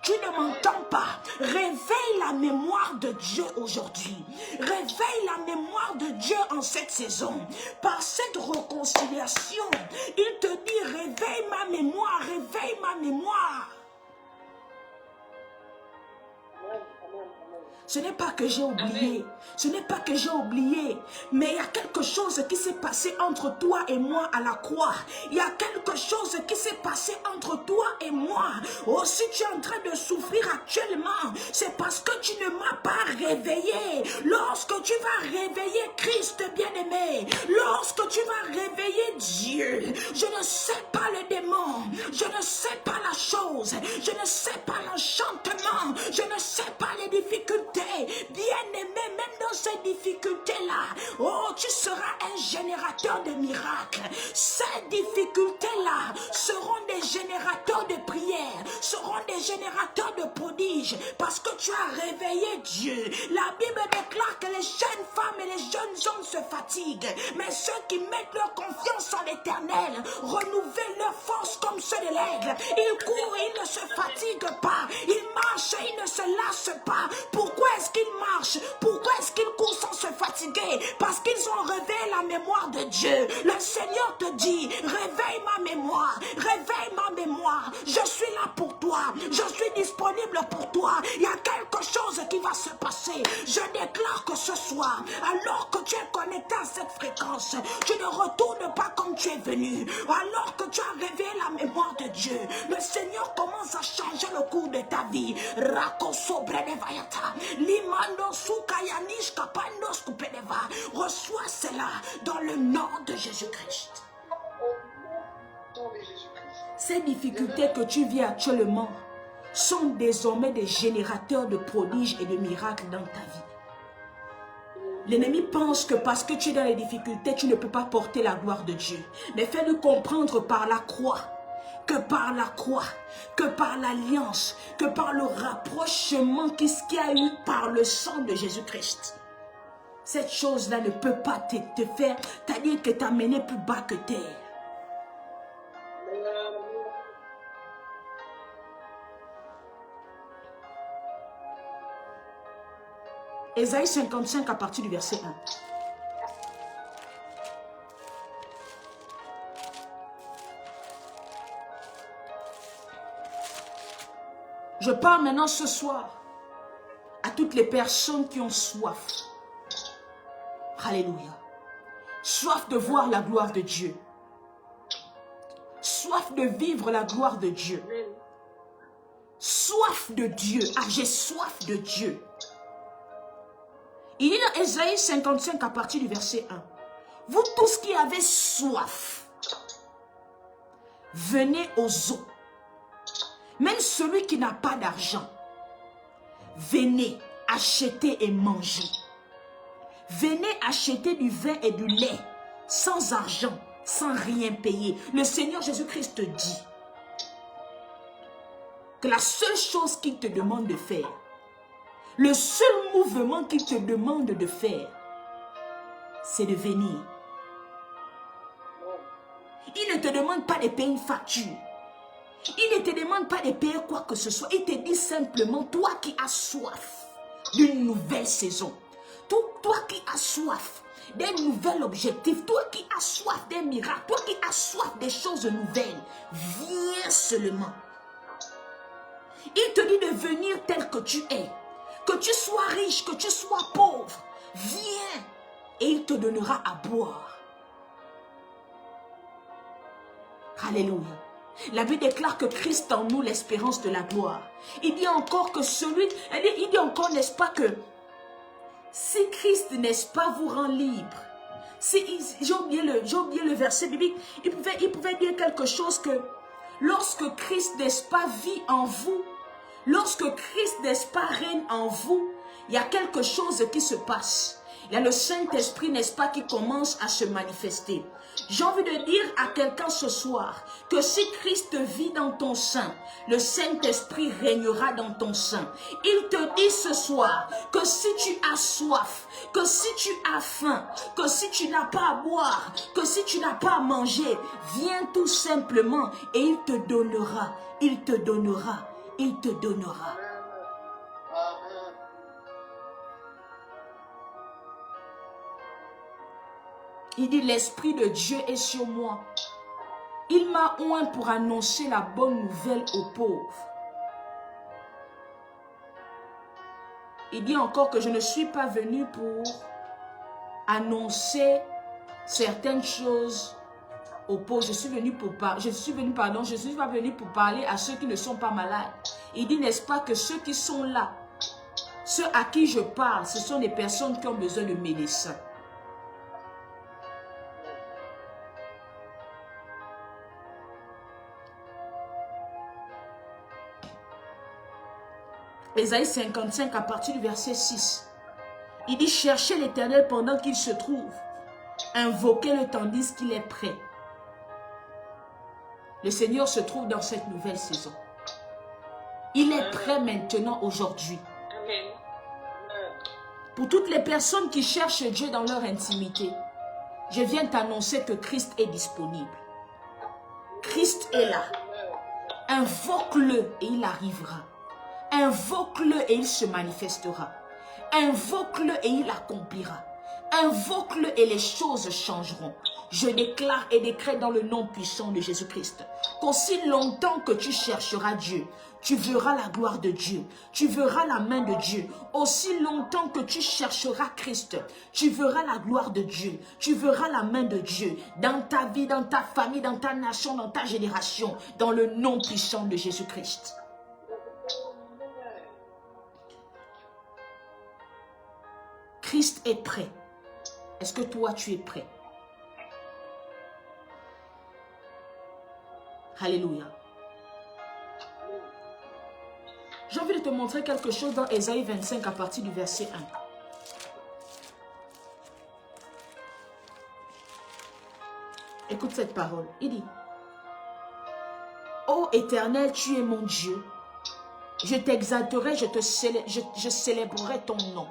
Tu ne m'entends pas. Réveille la mémoire de Dieu aujourd'hui. Réveille la mémoire de Dieu en cette saison. Par cette réconciliation, il te dit, réveille ma mémoire, réveille ma mémoire. Ce n'est pas que j'ai oublié. Ce n'est pas que j'ai oublié. Mais il y a quelque chose qui s'est passé entre toi et moi à la croix. Il y a quelque chose qui s'est passé entre toi et moi. Oh, si tu es en train de souffrir actuellement, c'est parce que tu ne m'as pas réveillé. Lorsque tu vas réveiller Christ bien-aimé, lorsque tu vas réveiller Dieu, je ne sais pas le démon, je ne sais pas la chose, je ne sais pas l'enchantement, je ne sais pas les difficultés. Bien-aimé, même dans ces difficultés-là, oh, tu seras un générateur de miracles. Ces difficultés-là seront des générateurs de prières, seront des générateurs de prodiges, parce que tu as réveillé Dieu. La Bible déclare que les jeunes femmes et les jeunes hommes se fatiguent, mais ceux qui mettent leur confiance en l'Éternel renouvellent leur force comme ceux de l'aigle. Ils courent et ils ne se fatiguent pas, ils marchent et ils ne se lassent pas. Pourquoi est-ce qu'ils marchent? Pourquoi est-ce qu'ils courent sans se fatiguer? Parce qu'ils ont réveillé la mémoire de Dieu. Le Seigneur te dit, réveille ma mémoire, réveille ma mémoire. Je suis là pour toi, je suis disponible pour toi. Il y a quelque chose qui va se passer. Je déclare que ce soir, alors que tu es connecté à cette fréquence, tu ne retournes pas comme tu es venu. Alors que tu as réveillé la mémoire de Dieu, le Seigneur commence à changer le cours de ta vie. Reçois cela dans le nom de Jésus-Christ. Ces difficultés que tu vis actuellement sont désormais des générateurs de prodiges et de miracles dans ta vie. L'ennemi pense que parce que tu es dans les difficultés, tu ne peux pas porter la gloire de Dieu. Mais fais-le comprendre par la croix que par la croix, que par l'alliance, que par le rapprochement qu'il y a eu par le sang de Jésus-Christ. Cette chose-là ne peut pas te faire, c'est-à-dire que t'amener plus bas que terre. Ésaïe 55 à partir du verset 1. Je parle maintenant ce soir à toutes les personnes qui ont soif. Alléluia. Soif de voir la gloire de Dieu. Soif de vivre la gloire de Dieu. Soif de Dieu. Ah, j'ai soif de Dieu. Il est dans Ésaïe 55 à partir du verset 1. Vous tous qui avez soif, venez aux eaux. Même celui qui n'a pas d'argent, venez acheter et manger. Venez acheter du vin et du lait, sans argent, sans rien payer. Le Seigneur Jésus-Christ dit que la seule chose qu'il te demande de faire, le seul mouvement qu'il te demande de faire, c'est de venir. Il ne te demande pas de payer une facture. Il ne te demande pas de payer quoi que ce soit. Il te dit simplement, toi qui as soif d'une nouvelle saison, toi qui as soif d'un nouvel objectif, toi qui as soif d'un miracle, toi qui as soif des choses nouvelles, viens seulement. Il te dit de venir tel que tu es. Que tu sois riche, que tu sois pauvre, viens et il te donnera à boire. Alléluia. La Bible déclare que Christ en nous l'espérance de la gloire. Il dit encore que il dit encore, n'est-ce pas, que si Christ, n'est-ce pas, vous rend libre. J'ai oublié le verset biblique. Il pouvait dire quelque chose que lorsque Christ, n'est-ce pas, vit en vous, lorsque Christ, n'est-ce pas, règne en vous, il y a quelque chose qui se passe. Il y a le Saint-Esprit, n'est-ce pas, qui commence à se manifester. J'ai envie de dire à quelqu'un ce soir que si Christ vit dans ton sein, le Saint-Esprit régnera dans ton sein. Il te dit ce soir que si tu as soif, que si tu as faim, que si tu n'as pas à boire, que si tu n'as pas à manger, viens tout simplement et il te donnera, il te donnera, il te donnera. Il dit, l'Esprit de Dieu est sur moi. Il m'a oint pour annoncer la bonne nouvelle aux pauvres. Il dit encore que je ne suis pas venu pour annoncer certaines choses aux pauvres. Je suis pas venu pour parler à ceux qui ne sont pas malades. Il dit, n'est-ce pas, que ceux qui sont là, ceux à qui je parle, ce sont des personnes qui ont besoin de médecins. Ésaïe 55 à partir du verset 6. Il dit, cherchez l'Éternel pendant qu'il se trouve. Invoquez-le tandis qu'il est prêt. Le Seigneur se trouve dans cette nouvelle saison. Il est prêt maintenant aujourd'hui. Pour toutes les personnes qui cherchent Dieu dans leur intimité, je viens t'annoncer que Christ est disponible. Christ est là. Invoque-le et il arrivera. Invoque-le et il se manifestera. Invoque-le et il accomplira. Invoque-le et les choses changeront. Je déclare et décrète dans le nom puissant de Jésus-Christ qu'aussi longtemps que tu chercheras Dieu, tu verras la gloire de Dieu, tu verras la main de Dieu. Aussi longtemps que tu chercheras Christ, tu verras la gloire de Dieu, tu verras la main de Dieu dans ta vie, dans ta famille, dans ta nation, dans ta génération, dans le nom puissant de Jésus-Christ. Christ est prêt. Est-ce que toi, tu es prêt? Alléluia. J'ai envie de te montrer quelque chose dans Ésaïe 25 à partir du verset 1. Écoute cette parole. Il dit, Éternel, tu es mon Dieu. Je t'exalterai, je célébrerai ton nom.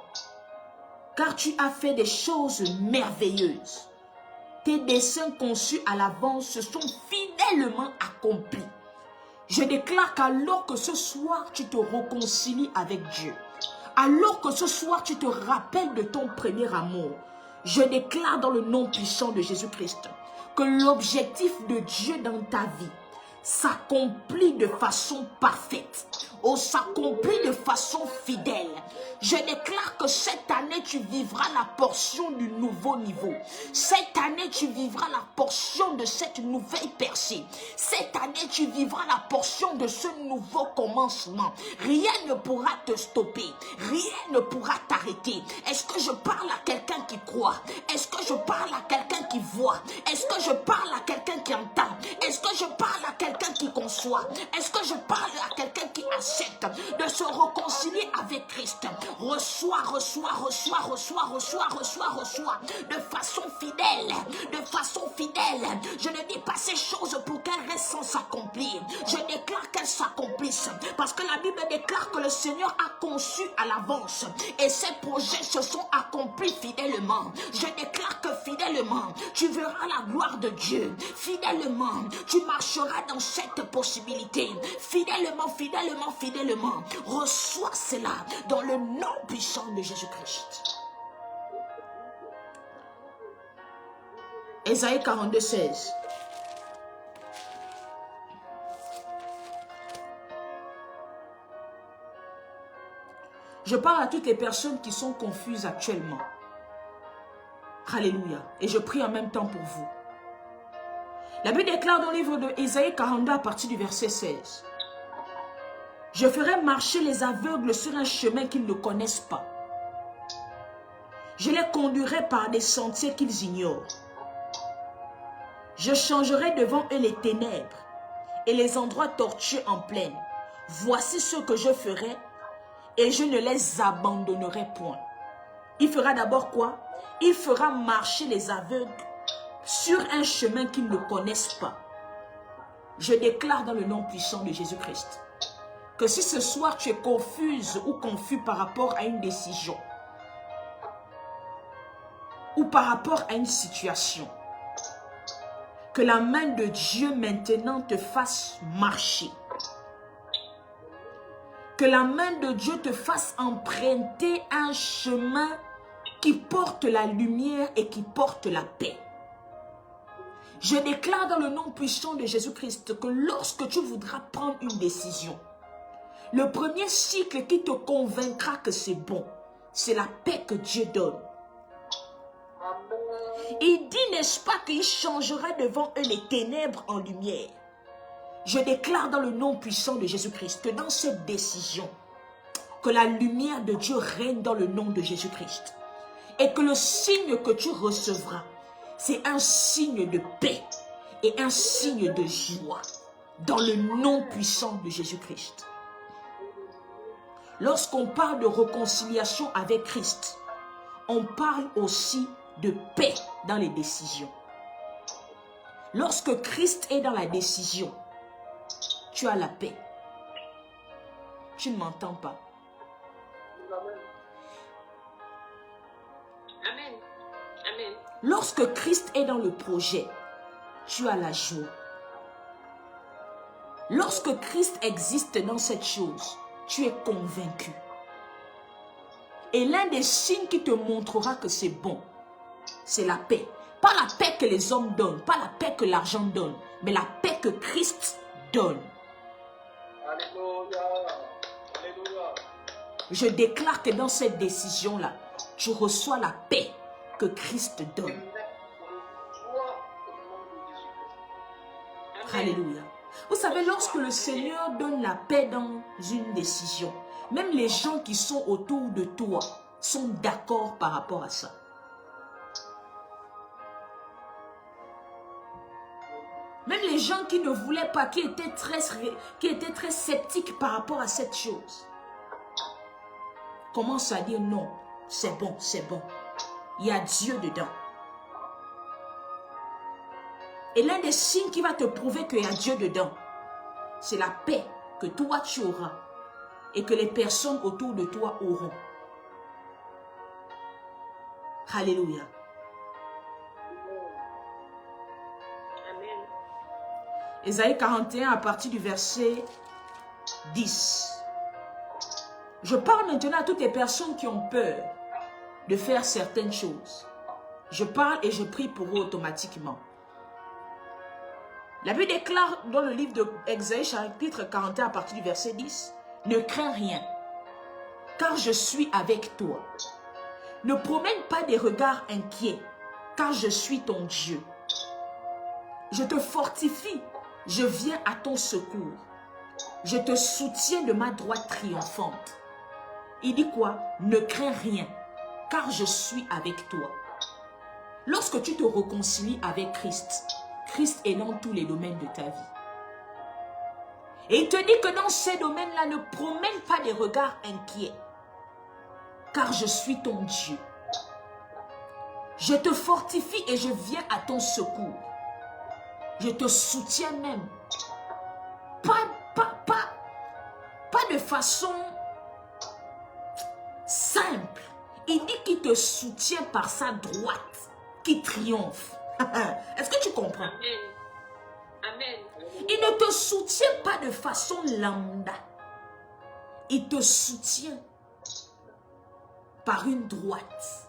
Car tu as fait des choses merveilleuses. Tes desseins conçus à l'avance se sont fidèlement accomplis. Je déclare qu'alors que ce soir, tu te réconcilies avec Dieu, alors que ce soir, tu te rappelles de ton premier amour, je déclare dans le nom puissant de Jésus-Christ que l'objectif de Dieu dans ta vie s'accomplit de façon parfaite, ou s'accomplit de façon fidèle. Je déclare que cette année, tu vivras la portion du nouveau niveau. Cette année, tu vivras la portion de cette nouvelle percée. Cette année, tu vivras la portion de ce nouveau commencement. Rien ne pourra te stopper. Rien ne pourra t'arrêter. Est-ce que je parle à quelqu'un qui croit? Est-ce que je parle à quelqu'un qui voit? Est-ce que je parle à quelqu'un qui entend? Est-ce que je parle à quelqu'un qui conçoit? Est-ce que je parle à quelqu'un qui accepte de se réconcilier avec Christ? Reçois, reçois, reçois, reçois, reçois, reçois, reçois, de façon fidèle, de façon fidèle. Je ne dis pas ces choses pour qu'elles restent sans s'accomplir. Je déclare qu'elles s'accomplissent, parce que la Bible déclare que le Seigneur a conçu à l'avance et ses projets se sont accomplis fidèlement. Je déclare que fidèlement, tu verras la gloire de Dieu. Fidèlement, tu marcheras dans cette possibilité. Fidèlement, fidèlement, fidèlement. Reçois cela dans le nom puissant de Jésus-Christ. Ésaïe 42, 16. Je parle à toutes les personnes qui sont confuses actuellement. Alléluia. Et je prie en même temps pour vous. La Bible déclare dans le livre de Ésaïe 42 à partir du verset 16. Je ferai marcher les aveugles sur un chemin qu'ils ne connaissent pas. Je les conduirai par des sentiers qu'ils ignorent. Je changerai devant eux les ténèbres et les endroits tortueux en plaine. Voici ce que je ferai et je ne les abandonnerai point. Il fera d'abord quoi? Il fera marcher les aveugles sur un chemin qu'ils ne connaissent pas. Je déclare dans le nom puissant de Jésus-Christ que si ce soir tu es confuse ou confus par rapport à une décision ou par rapport à une situation, que la main de Dieu maintenant te fasse marcher. Que la main de Dieu te fasse emprunter un chemin qui porte la lumière et qui porte la paix. Je déclare dans le nom puissant de Jésus-Christ que lorsque tu voudras prendre une décision, le premier cycle qui te convaincra que c'est bon, c'est la paix que Dieu donne. Il dit, n'est-ce pas, qu'il changera devant eux les ténèbres en lumière. Je déclare dans le nom puissant de Jésus-Christ que dans cette décision, que la lumière de Dieu règne dans le nom de Jésus-Christ. Et que le signe que tu recevras, c'est un signe de paix et un signe de joie dans le nom puissant de Jésus-Christ. Lorsqu'on parle de réconciliation avec Christ, on parle aussi de paix dans les décisions. Lorsque Christ est dans la décision, tu as la paix. Tu ne m'entends pas. Amen. Amen. Lorsque Christ est dans le projet, tu as la joie. Lorsque Christ existe dans cette chose, tu es convaincu. Et l'un des signes qui te montrera que c'est bon, c'est la paix. Pas la paix que les hommes donnent, pas la paix que l'argent donne, mais la paix que Christ donne. Alléluia. Alléluia. Je déclare que dans cette décision-là, tu reçois la paix que Christ donne. Alléluia. Vous savez, lorsque le Seigneur donne la paix dans une décision, même les gens qui sont autour de toi sont d'accord par rapport à ça. Même les gens qui ne voulaient pas, qui étaient très sceptiques par rapport à cette chose, commencent à dire non, c'est bon, c'est bon. Il y a Dieu dedans. Et l'un des signes qui va te prouver qu'il y a Dieu dedans, c'est la paix que toi tu auras et que les personnes autour de toi auront. Alléluia. Amen. Ésaïe 41 à partir du verset 10. Je parle maintenant à toutes les personnes qui ont peur de faire certaines choses. Je parle et je prie pour eux automatiquement. La Bible déclare dans le livre d'Ésaïe chapitre 41 à partir du verset 10, « Ne crains rien, car je suis avec toi. Ne promène pas des regards inquiets, car je suis ton Dieu. Je te fortifie, je viens à ton secours. Je te soutiens de ma droite triomphante. » Il dit quoi? Ne crains rien, car je suis avec toi. Lorsque tu te réconcilies avec Christ, Christ est dans tous les domaines de ta vie. Et il te dit que dans ces domaines-là, ne promène pas des regards inquiets, car je suis ton Dieu. Je te fortifie et je viens à ton secours. Je te soutiens même. Pas de façon simple. Il dit qu'il te soutient par sa droite qui triomphe. Est-ce que tu comprends? Amen. Amen. Il ne te soutient pas de façon lambda. Il te soutient par une droite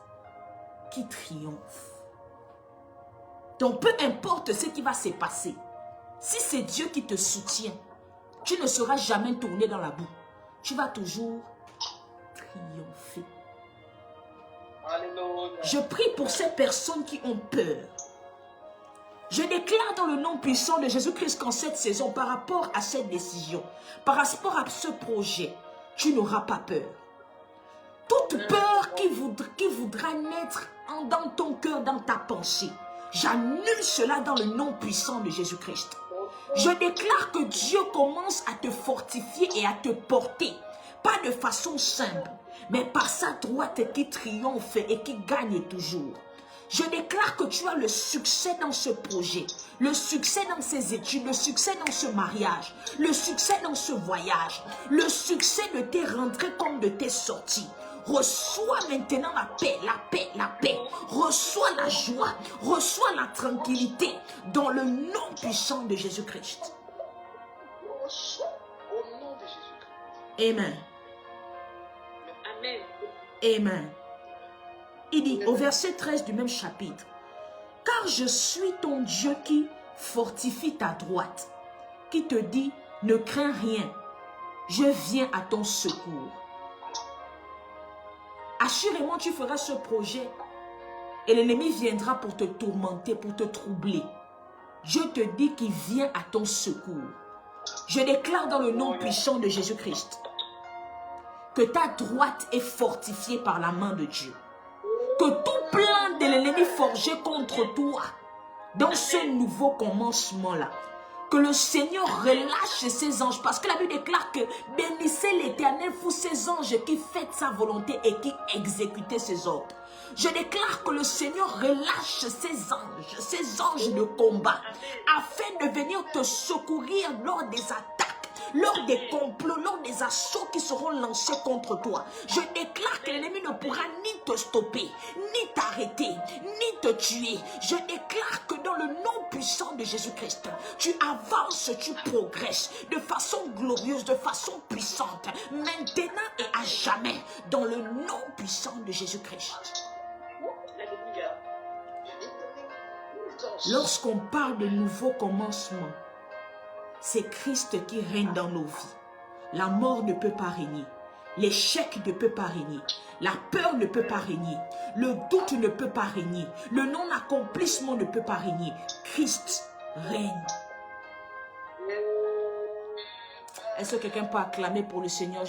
qui triomphe. Donc peu importe ce qui va se passer, si c'est Dieu qui te soutient, tu ne seras jamais tourné dans la boue. Tu vas toujours triompher. Alléluia. Je prie pour ces personnes qui ont peur. Je déclare dans le nom puissant de Jésus-Christ qu'en cette saison, par rapport à cette décision, par rapport à ce projet, tu n'auras pas peur. Toute peur qui voudra naître dans ton cœur, dans ta pensée, j'annule cela dans le nom puissant de Jésus-Christ. Je déclare que Dieu commence à te fortifier et à te porter, pas de façon simple, mais par sa droite qui triomphe et qui gagne toujours. Je déclare que tu as le succès dans ce projet, le succès dans ces études, le succès dans ce mariage, le succès dans ce voyage, le succès de tes rentrées comme de tes sorties. Reçois maintenant la paix, la paix, la paix. Reçois la joie, reçois la tranquillité dans le nom puissant de Jésus-Christ. Au nom de Jésus-Christ. Amen. Amen. Amen. Il dit au verset 13 du même chapitre, « Car je suis ton Dieu qui fortifie ta droite, qui te dit, ne crains rien, je viens à ton secours. » Assurément, tu feras ce projet et l'ennemi viendra pour te tourmenter, pour te troubler. Dieu te dit qu'il vient à ton secours. Je déclare dans le nom puissant de Jésus-Christ que ta droite est fortifiée par la main de Dieu. Que tout plan de l'ennemi forgé contre toi dans ce nouveau commencement-là, que le Seigneur relâche ses anges, parce que la Bible déclare que bénissez l'Éternel pour ses anges qui font sa volonté et qui exécutent ses ordres. Je déclare que le Seigneur relâche ses anges de combat, afin de venir te secourir lors des attaques, lors des complots, lors des assauts qui seront lancés contre toi. Je déclare que l'ennemi ne pourra ni te stopper, ni t'arrêter, ni te tuer. Je déclare que dans le nom puissant de Jésus-Christ, tu avances, tu progresses de façon glorieuse, de façon puissante, maintenant et à jamais, dans le nom puissant de Jésus-Christ. Alléluia. Lorsqu'on parle de nouveau commencement, c'est Christ qui règne dans nos vies. La mort ne peut pas régner. L'échec ne peut pas régner. La peur ne peut pas régner. Le doute ne peut pas régner. Le non-accomplissement ne peut pas régner. Christ règne. Est-ce que quelqu'un peut acclamer pour le Seigneur?